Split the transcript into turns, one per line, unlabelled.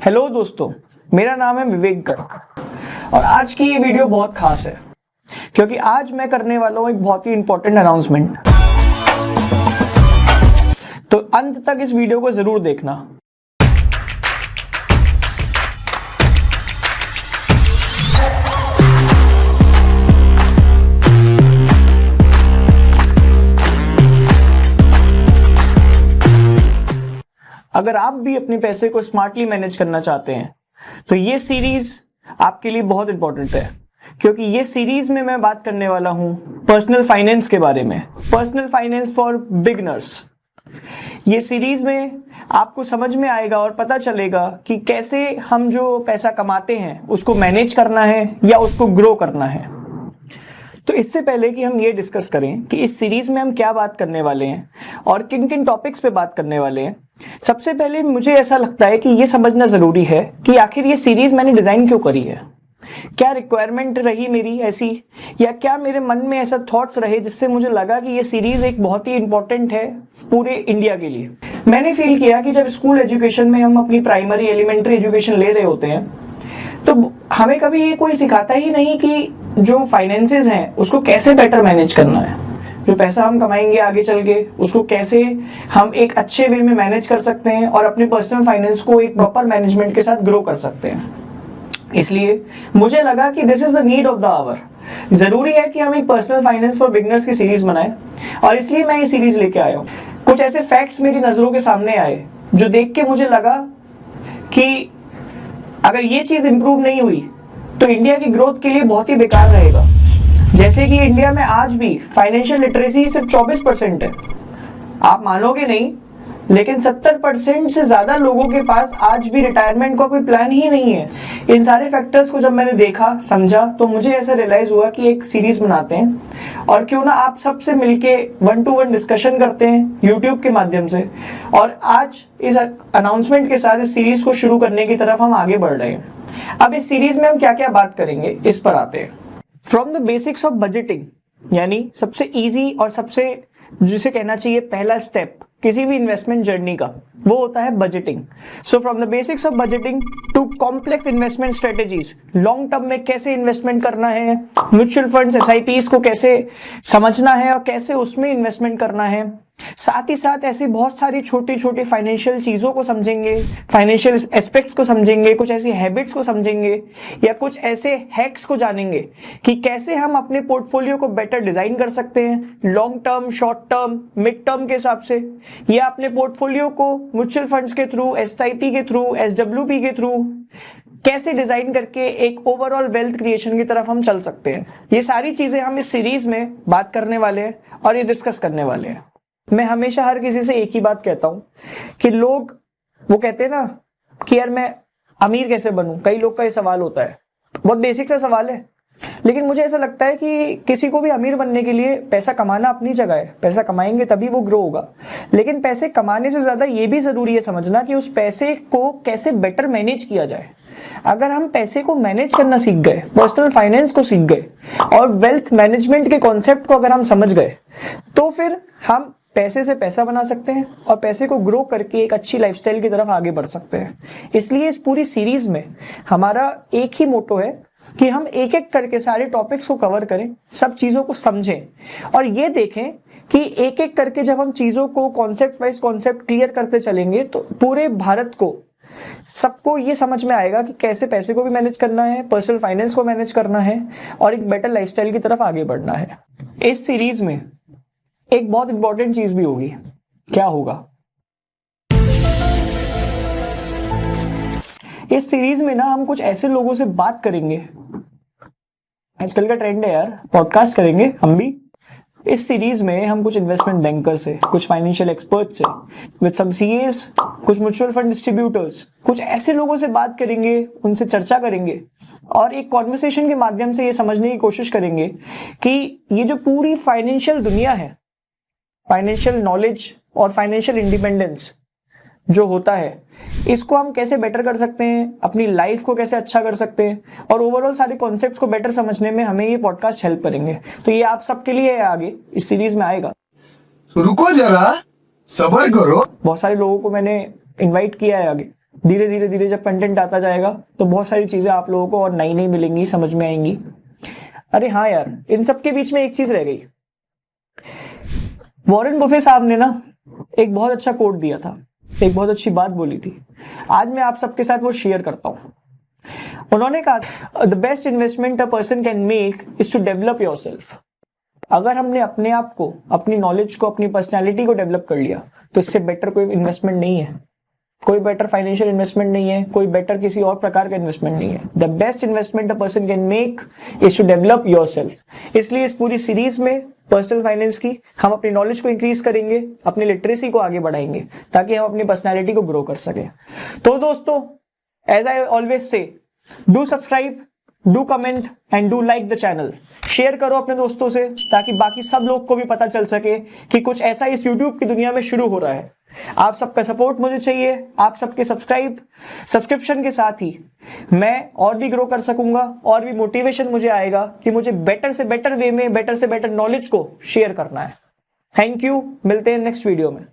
Hello दोस्तों, मेरा नाम है विवेक गर्ग और आज की ये वीडियो बहुत खास है क्योंकि आज मैं करने वाला हूँ एक बहुत ही इंपॉर्टेंट अनाउंसमेंट। तो अंत तक इस वीडियो को जरूर देखना। अगर आप भी अपने पैसे को स्मार्टली मैनेज करना चाहते हैं तो ये सीरीज आपके लिए बहुत इंपॉर्टेंट है क्योंकि ये सीरीज में मैं बात करने वाला हूं पर्सनल फाइनेंस के बारे में, पर्सनल फाइनेंस फॉर बिगिनर्स। ये सीरीज में आपको समझ में आएगा और पता चलेगा कि कैसे हम जो पैसा कमाते हैं उसको मैनेज करना है या उसको ग्रो करना है। तो इससे पहले कि हम ये डिस्कस करें कि इस सीरीज में हम क्या बात करने वाले हैं और किन किन टॉपिक्स पे बात करने वाले हैं, सबसे पहले मुझे ऐसा लगता है कि ये समझना जरूरी है कि आखिर ये सीरीज मैंने डिजाइन क्यों करी है। क्या रिक्वायरमेंट रही मेरी ऐसी, या क्या मेरे मन में ऐसा थॉट्स रहे जिससे मुझे लगा कि ये सीरीज एक बहुत ही इंपॉर्टेंट है पूरे इंडिया के लिए। मैंने फील किया कि जब स्कूल एजुकेशन में हम अपनी प्राइमरी एलिमेंट्री एजुकेशन ले रहे होते हैं तो हमें कभी ये कोई सिखाता ही नहीं कि जो फाइनेंसेस हैं उसको कैसे बेटर मैनेज करना है, जो पैसा हम कमाएंगे आगे चल के उसको कैसे हम एक अच्छे वे में मैनेज कर सकते हैं और अपने पर्सनल फाइनेंस को एक प्रॉपर मैनेजमेंट के साथ ग्रो कर सकते हैं। इसलिए मुझे लगा कि this is the need of the hour. जरूरी है कि हम एक पर्सनल फाइनेंस फॉर बिगिनर्स की सीरीज बनाएं और इसलिए मैं ये सीरीज लेके आया हूँ। कुछ ऐसे फैक्ट्स मेरी नजरों के सामने आए जो देख के मुझे लगा कि अगर ये चीज इंप्रूव नहीं हुई तो इंडिया की ग्रोथ के लिए बहुत ही बेकार रहेगा। जैसे कि इंडिया में आज भी फाइनेंशियल लिटरेसी सिर्फ 24% है। आप मानोगे नहीं, लेकिन 70% से ज्यादा लोगों के पास आज भी रिटायरमेंट का कोई प्लान ही नहीं है। इन सारे फैक्टर्स को जब मैंने देखा समझा तो मुझे ऐसा रियलाइज हुआ कि एक सीरीज बनाते हैं और क्यों ना आप सबसे मिलके 1-to-1 डिस्कशन करते हैं यूट्यूब के माध्यम से। और आज इस अनाउंसमेंट के साथ इस सीरीज को शुरू करने की तरफ हम आगे बढ़ रहे हैं। अब इस सीरीज में हम क्या क्या बात करेंगे इस पर आते हैं। From the basics of budgeting, यानी सबसे इजी और सबसे जिसे कहना चाहिए पहला स्टेप किसी भी इन्वेस्टमेंट जर्नी का, वो होता है budgeting. So from the basics of budgeting to complex investment strategies, long term में कैसे इन्वेस्टमेंट करना है, म्यूचुअल फंड्स SIPs को कैसे समझना है और कैसे उसमें इन्वेस्टमेंट करना है। साथ ही साथ ऐसी बहुत सारी छोटी छोटी फाइनेंशियल चीजों को समझेंगे, फाइनेंशियल एस्पेक्ट्स को समझेंगे, कुछ ऐसी हैबिट्स को समझेंगे या कुछ ऐसे हैक्स को जानेंगे कि कैसे हम अपने पोर्टफोलियो को बेटर डिजाइन कर सकते हैं long term, short term, mid term के हिसाब से, या अपने पोर्टफोलियो को म्यूचुअल फंड्स के थ्रू, SIP के थ्रू, SWP के थ्रू कैसे डिजाइन करके एक ओवरऑल वेल्थ क्रिएशन की तरफ हम चल सकते हैं। ये सारी चीजें हम इस सीरीज में बात करने वाले हैं और ये डिस्कस करने वाले हैं। मैं हमेशा हर किसी से एक ही बात कहता हूं कि लोग वो कहते हैं ना कि यार मैं अमीर कैसे बनूं, कई लोग का ये सवाल होता है, बहुत बेसिक सा सवाल है। लेकिन मुझे ऐसा लगता है कि किसी को भी अमीर बनने के लिए पैसा कमाना अपनी जगह है, पैसा कमाएंगे तभी वो ग्रो होगा। लेकिन पैसे कमाने से ज्यादा ये भी जरूरी है समझना कि उस पैसे को कैसे बेटर मैनेज किया जाए। अगर हम पैसे को मैनेज करना सीख गए, पर्सनल फाइनेंस को सीख गए और वेल्थ मैनेजमेंट के कॉन्सेप्ट को अगर हम समझ गए तो फिर हम पैसे से पैसा बना सकते हैं और पैसे को ग्रो करके एक अच्छी लाइफस्टाइल की तरफ आगे बढ़ सकते हैं। इसलिए इस पूरी सीरीज में हमारा एक ही मोटो है कि हम एक एक करके सारे टॉपिक्स को कवर करें, सब चीजों को समझें और ये देखें कि एक एक करके जब हम चीजों को कॉन्सेप्ट वाइज कॉन्सेप्ट क्लियर करते चलेंगे तो पूरे भारत को, सबको ये समझ में आएगा कि कैसे पैसे को भी मैनेज करना है, पर्सनल फाइनेंस को मैनेज करना है और एक बेटर लाइफस्टाइल की तरफ आगे बढ़ना है। इस सीरीज में एक बहुत इंपॉर्टेंट चीज भी होगी। क्या होगा? इस सीरीज में ना हम कुछ ऐसे लोगों से बात करेंगे, आजकल का ट्रेंड है यार, पॉडकास्ट करेंगे हम भी। इस सीरीज में हम कुछ इन्वेस्टमेंट बैंकर से, कुछ फाइनेंशियल एक्सपर्ट से, विद सम CAs, कुछ म्यूचुअल फंड डिस्ट्रीब्यूटर्स, कुछ ऐसे लोगों से बात करेंगे, उनसे चर्चा करेंगे और एक कॉन्वर्सेशन के माध्यम से ये समझने की कोशिश करेंगे कि ये जो पूरी फाइनेंशियल दुनिया है, फाइनेंशियल नॉलेज और फाइनेंशियल इंडिपेंडेंस जो होता है, इसको हम कैसे बेटर कर सकते हैं, अपनी लाइफ को कैसे अच्छा कर सकते हैं और ओवरऑल सारे कॉन्सेप्ट्स को बेटर समझने में हमें ये पॉडकास्ट हेल्प करेंगे। तो ये आप सबके लिए है, आगे इस सीरीज में आएगा।
रुको जरा, सब्र करो।
बहुत सारे लोगों को मैंने इनवाइट किया है आगे धीरे धीरे धीरे जब कंटेंट आता जाएगा तो बहुत सारी चीजें आप लोगों को और नई नई मिलेंगी, समझ में आएंगी। अरे हाँ यार, इन सब के बीच में एक चीज रह गई। वॉरेन बफे साहब ने ना एक बहुत अच्छा कोट दिया था, एक बहुत अच्छी बात बोली थी, आज मैं आप सबके साथ वो शेयर करता हूं। उन्होंने कहा, the best investment a person can make is to develop yourself. अगर हमने अपने आप को, अपनी नॉलेज को, अपनी पर्सनैलिटी को डेवलप कर लिया तो इससे बेटर कोई इन्वेस्टमेंट नहीं है, कोई बेटर फाइनेंशियल इन्वेस्टमेंट नहीं है, कोई बेटर किसी और प्रकार का इन्वेस्टमेंट नहीं है। The best investment a person can make is to develop yourself. इसलिए इस पूरी सीरीज में पर्सनल फाइनेंस की हम अपनी नॉलेज को इंक्रीज करेंगे, अपनी लिटरेसी को आगे बढ़ाएंगे ताकि हम अपनी पर्सनैलिटी को ग्रो कर सके। तो दोस्तों, as I always say, do subscribe, do comment and do like the channel. Share करो अपने दोस्तों से ताकि बाकी सब लोग को भी पता चल सके कि कुछ ऐसा इस यूट्यूब की दुनिया में शुरू हो रहा है। आप सबका सपोर्ट मुझे चाहिए, आप सबके सब्सक्रिप्शन के साथ ही मैं और भी ग्रो कर सकूंगा और भी मोटिवेशन मुझे आएगा कि मुझे बेटर से बेटर वे में, बेटर से बेटर नॉलेज को शेयर करना है। थैंक यू, मिलते हैं नेक्स्ट वीडियो में।